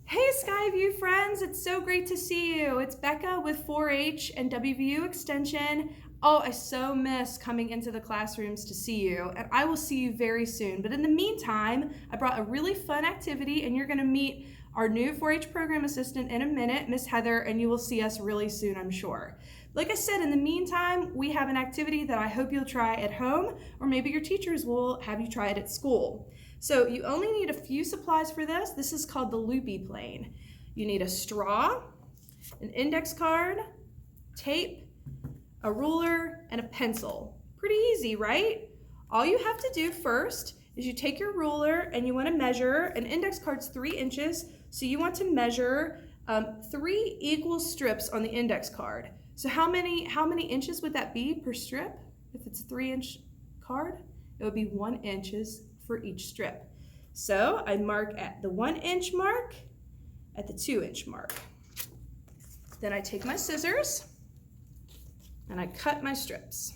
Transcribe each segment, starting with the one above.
Hey Skyview friends, it's so great to see you. It's Becca with 4-H and WVU Extension. Oh, I so miss coming into the classrooms to see you, and I will see you very soon. But in the meantime, I brought a really fun activity, and you're going to meet our new 4-H program assistant in a minute, Miss Heather, and you will see us really soon, I'm sure. Like I said, in the meantime, we have an activity that I hope you'll try at home, or maybe your teachers will have you try it at school. So you only need a few supplies for this. This is called the Loopy plane. You need a straw, an index card, tape, a ruler, and a pencil. Pretty easy, right? All you have to do first is you take your ruler and you want to measure. An index card's 3 inches, so you want to measure 3 equal strips on the index card. So how many inches would that be per strip? If it's a 3-inch card, it would be 1 inch for each strip. So I mark at the 1 inch mark, at the 2 inch mark. Then I take my scissors and I cut my strips.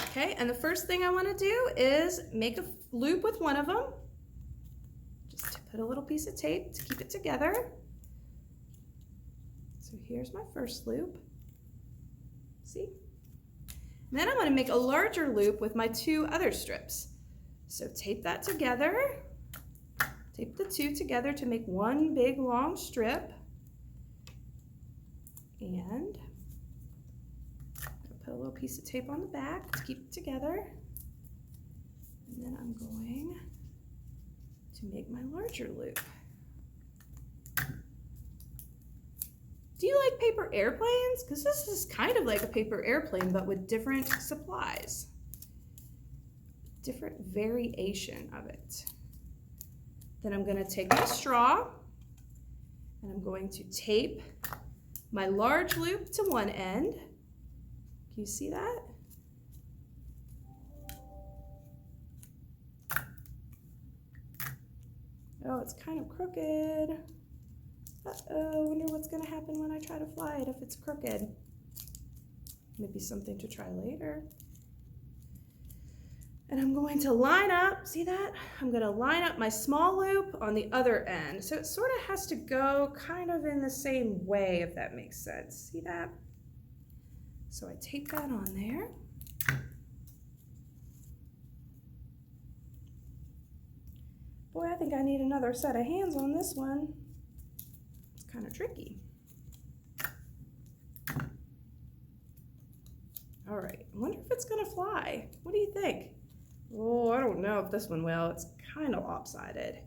Okay, and the first thing I want to do is make a loop with one of them. Just to put a little piece of tape to keep it together. So here's my first loop. See? And then I'm going to make a larger loop with my 2 other strips. So tape that together. Tape the 2 together to make one big long strip. And put a little piece of tape on the back to keep it together. And then I'm going to make my larger loop. Do you like paper airplanes? Because this is kind of like a paper airplane, but with different supplies. Different variation of it. Then I'm going to take my straw, and I'm going to tape my large loop to one end. Can you see that? Oh, it's kind of crooked. Uh-oh, I wonder what's going to happen when I try to fly it if it's crooked. Maybe something to try later. And I'm going to line up, see that? I'm going to line up my small loop on the other end. So it sort of has to go kind of in the same way, if that makes sense. See that? So I tape that on there. Boy, I think I need another set of hands on this one. Kind of tricky. All right, I wonder if it's gonna fly. What do you think? Oh, I don't know if this one will. It's kind of lopsided,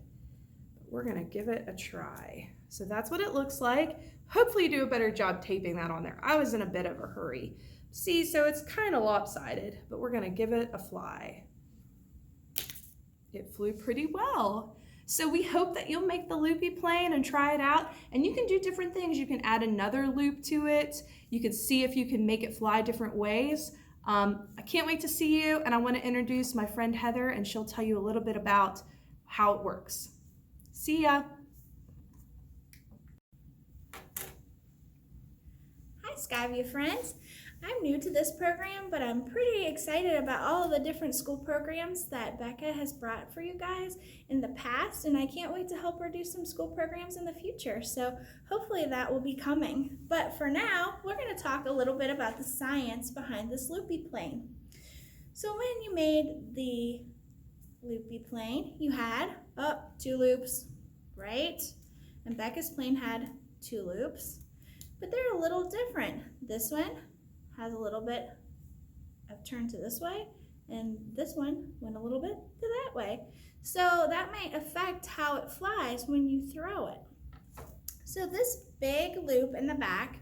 but we're gonna give it a try. So that's what it looks like. Hopefully you do a better job taping that on there. I was in a bit of a hurry. See, so it's kind of lopsided, but we're gonna give it a fly. It flew pretty well. So we hope that you'll make the Loopy plane and try it out. And you can do different things. You can add another loop to it. You can see if you can make it fly different ways. I can't wait to see you. And I want to introduce my friend Heather, and she'll tell you a little bit about how it works. See ya. Hi Skyview friends. I'm new to this program, but I'm pretty excited about all the different school programs that Becca has brought for you guys in the past, and I can't wait to help her do some school programs in the future. So hopefully that will be coming. But for now, we're going to talk a little bit about the science behind this Loopy plane. So when you made the Loopy plane, you had 2 loops, right? And Becca's plane had 2 loops, but they're a little different. This one has a little bit of turn to this way, and this one went a little bit to that way. So that might affect how it flies when you throw it. So this big loop in the back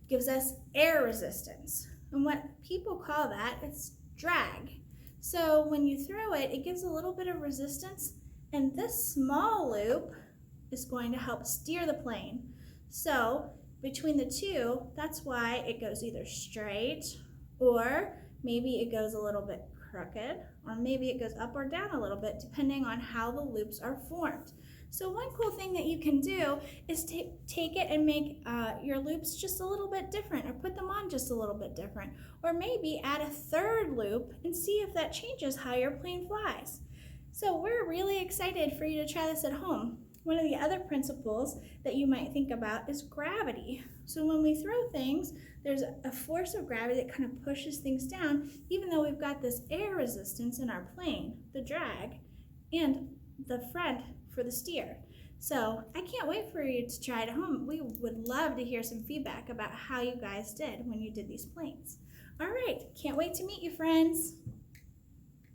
gives us air resistance, and what people call that is drag. So when you throw it, it gives a little bit of resistance, and this small loop is going to help steer the plane. So between the 2, that's why it goes either straight, or maybe it goes a little bit crooked, or maybe it goes up or down a little bit, depending on how the loops are formed. So one cool thing that you can do is take it and make your loops just a little bit different, or put them on just a little bit different, or maybe add a third loop and see if that changes how your plane flies. So we're really excited for you to try this at home. One of the other principles that you might think about is gravity. So when we throw things, there's a force of gravity that kind of pushes things down, even though we've got this air resistance in our plane, the drag, and the front for the steer. So I can't wait for you to try it at home. We would love to hear some feedback about how you guys did when you did these planes. All right, can't wait to meet you, friends.